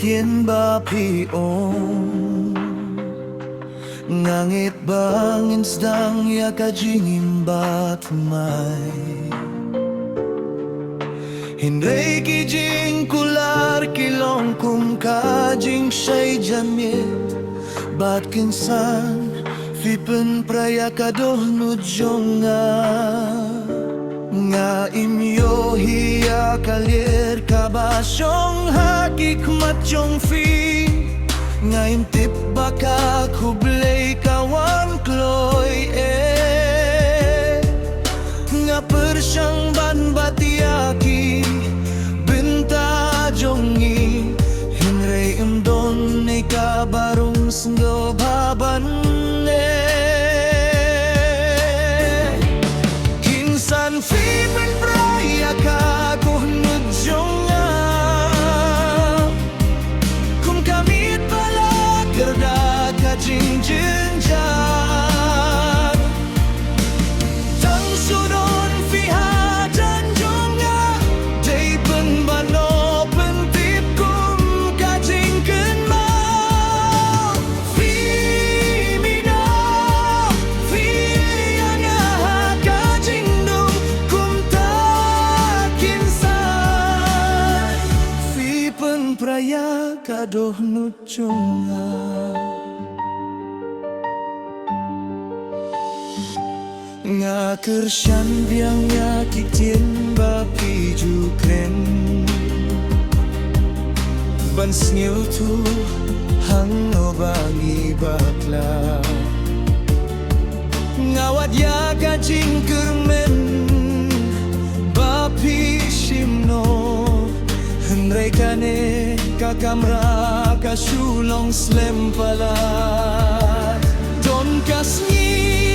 tien ba piong ngangit bangin sdang ya kajingin bat may Hindray kijing kular kilong kum kajing siya'y jamit bat kinsan fipen praya kadoh nudyong nga imyo hiya kalir kabasyong hakikmat yung fi nga intip baka kublay kawan kloy nga persyang ban batiaki benta jongi hinray imdon ni kabarong senggo baban kinsan fipen praya kagoh nudyonga kum kamit bala gerda kajing jenjang tang sudon fiha janjonga day pen bano pentip kum kajing kenma fi mina fi anga kajing dong kum takinsan fi pen praya kadoh nujonga nga kersyan biang ya kitien bapi jukren ban sngil tu hang obangi bakla ngawat ya kajing kermen bapi shimno henray kane kakamra kasulong slem pala don kasngi